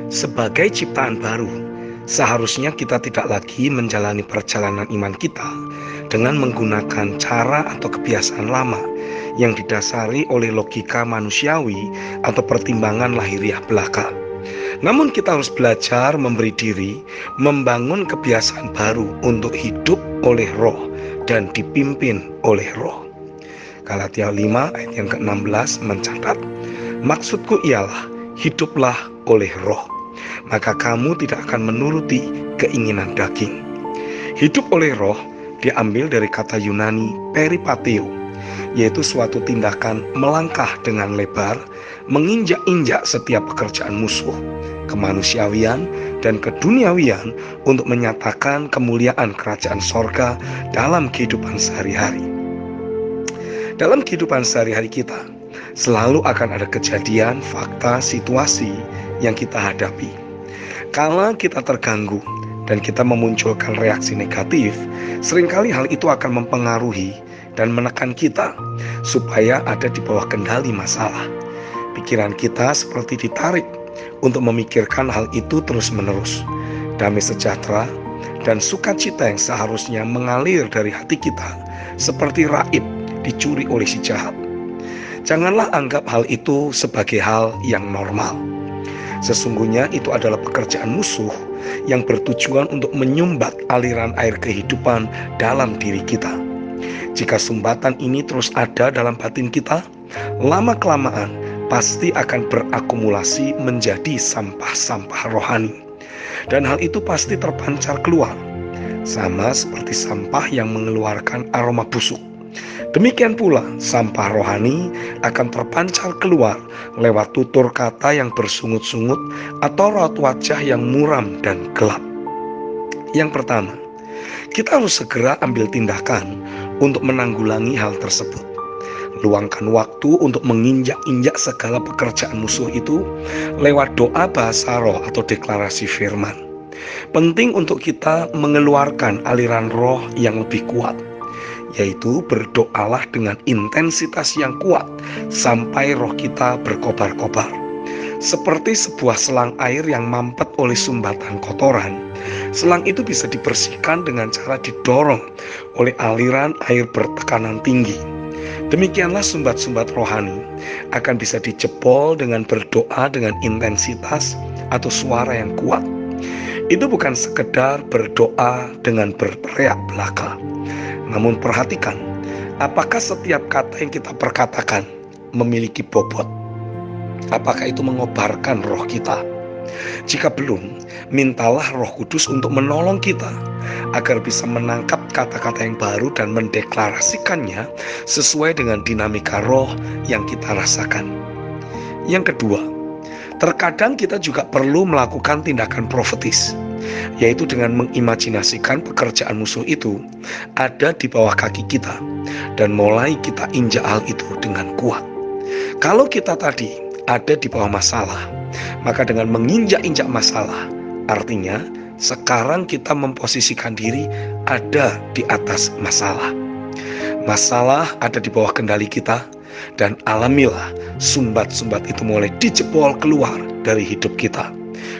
Sebagai ciptaan baru, seharusnya kita tidak lagi menjalani perjalanan iman kita dengan menggunakan cara atau kebiasaan lama yang didasari oleh logika manusiawi atau pertimbangan lahiriah belaka. Namun kita harus belajar memberi diri, membangun kebiasaan baru untuk hidup oleh Roh dan dipimpin oleh Roh. Galatia 5 ayat yang ke-16 mencatat, maksudku ialah hiduplah oleh Roh, maka kamu tidak akan menuruti keinginan daging. Hidup oleh Roh diambil dari kata Yunani peripateo, yaitu suatu tindakan melangkah dengan lebar, menginjak-injak setiap pekerjaan musuh, kemanusiawian dan keduniawian untuk menyatakan kemuliaan kerajaan sorga dalam kehidupan sehari-hari. Dalam kehidupan sehari-hari kita, selalu akan ada kejadian, fakta, situasi yang kita hadapi. Kala kita terganggu dan kita memunculkan reaksi negatif, seringkali hal itu akan mempengaruhi dan menekan kita supaya ada di bawah kendali masalah. Pikiran kita seperti ditarik untuk memikirkan hal itu terus-menerus. Damai sejahtera dan sukacita yang seharusnya mengalir dari hati kita seperti raib dicuri oleh si jahat. Janganlah anggap hal itu sebagai hal yang normal. Sesungguhnya itu adalah pekerjaan musuh yang bertujuan untuk menyumbat aliran air kehidupan dalam diri kita. Jika sumbatan ini terus ada dalam batin kita, lama-kelamaan pasti akan berakumulasi menjadi sampah-sampah rohani. Dan hal itu pasti terpancar keluar, sama seperti sampah yang mengeluarkan aroma busuk. Demikian pula sampah rohani akan terpancar keluar lewat tutur kata yang bersungut-sungut atau raut wajah yang muram dan gelap. Yang pertama, kita harus segera ambil tindakan untuk menanggulangi hal tersebut. Luangkan waktu untuk menginjak-injak segala pekerjaan musuh itu lewat doa bahasa roh atau deklarasi firman. Penting untuk kita mengeluarkan aliran roh yang lebih kuat, yaitu berdoalah dengan intensitas yang kuat sampai roh kita berkobar-kobar. Seperti sebuah selang air yang mampet oleh sumbatan kotoran, selang itu bisa dibersihkan dengan cara didorong oleh aliran air bertekanan tinggi. Demikianlah sumbat-sumbat rohani akan bisa dijebol dengan berdoa dengan intensitas atau suara yang kuat. Itu bukan sekedar berdoa dengan berteriak belaka. Namun perhatikan, apakah setiap kata yang kita perkatakan memiliki bobot? Apakah itu mengobarkan roh kita? Jika belum, mintalah Roh Kudus untuk menolong kita agar bisa menangkap kata-kata yang baru dan mendeklarasikannya sesuai dengan dinamika roh yang kita rasakan. Yang kedua, terkadang kita juga perlu melakukan tindakan profetis, yaitu dengan mengimajinasikan pekerjaan musuh itu ada di bawah kaki kita dan mulai kita injak hal itu dengan kuat. Kalau kita tadi ada di bawah masalah, maka dengan menginjak-injak masalah, artinya sekarang kita memposisikan diri ada di atas masalah. Masalah ada di bawah kendali kita, dan alamilah sumbat-sumbat itu mulai dijebol keluar dari hidup kita.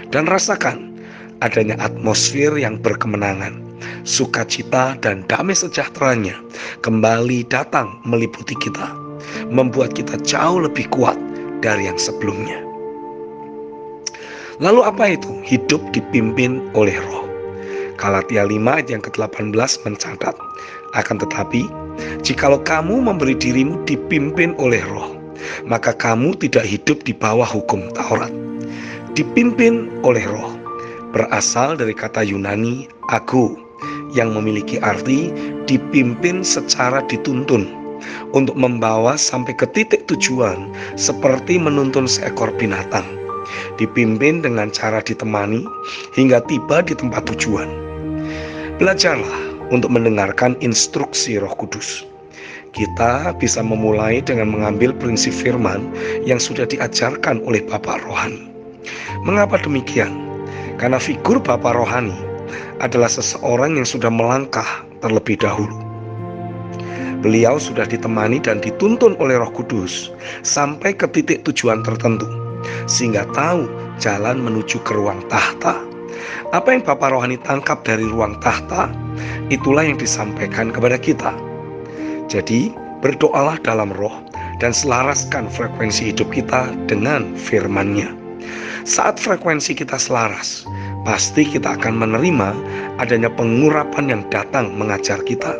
Dan rasakan adanya atmosfer yang berkemenangan, sukacita dan damai sejahteranya kembali datang meliputi kita, membuat kita jauh lebih kuat dari yang sebelumnya. Lalu apa itu hidup dipimpin oleh roh? Galatia 5 ayat yang ke-18 mencatat, akan tetapi jikalau kamu memberi dirimu dipimpin oleh roh, maka kamu tidak hidup di bawah hukum Taurat. Dipimpin oleh roh berasal dari kata Yunani ago, yang memiliki arti dipimpin secara dituntun untuk membawa sampai ke titik tujuan, seperti menuntun seekor binatang. Dipimpin dengan cara ditemani hingga tiba di tempat tujuan. Belajarlah untuk mendengarkan instruksi Roh Kudus. Kita bisa memulai dengan mengambil prinsip firman yang sudah diajarkan oleh Bapak Rohani. Mengapa demikian? Karena figur Bapak Rohani adalah seseorang yang sudah melangkah terlebih dahulu. Beliau sudah ditemani dan dituntun oleh Roh Kudus sampai ke titik tujuan tertentu, sehingga tahu jalan menuju ke ruang tahta. Apa yang Bapak Rohani tangkap dari ruang tahta, itulah yang disampaikan kepada kita. Jadi, berdoalah dalam roh dan selaraskan frekuensi hidup kita dengan firman-Nya. Saat frekuensi kita selaras, pasti kita akan menerima adanya pengurapan yang datang mengajar kita,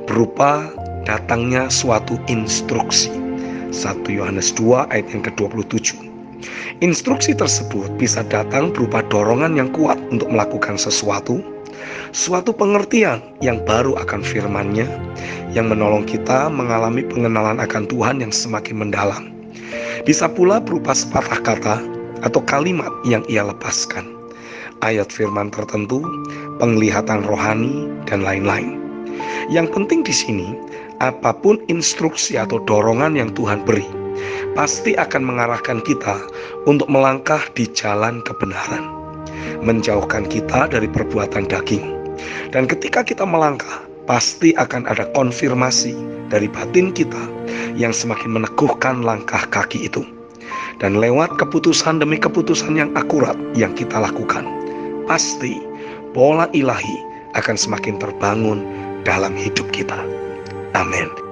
berupa datangnya suatu instruksi. 1 Yohanes 2 ayat yang ke-27. Instruksi tersebut bisa datang berupa dorongan yang kuat untuk melakukan sesuatu, suatu pengertian yang baru akan firman-Nya, yang menolong kita mengalami pengenalan akan Tuhan yang semakin mendalam. Bisa pula berupa sepatah kata atau kalimat yang Ia lepaskan, ayat firman tertentu, penglihatan rohani, dan lain-lain. Yang penting di sini, apapun instruksi atau dorongan yang Tuhan beri, pasti akan mengarahkan kita untuk melangkah di jalan kebenaran, menjauhkan kita dari perbuatan daging. Dan ketika kita melangkah, pasti akan ada konfirmasi dari batin kita yang semakin meneguhkan langkah kaki itu. Dan lewat keputusan demi keputusan yang akurat yang kita lakukan, pasti pola ilahi akan semakin terbangun dalam hidup kita. Amin.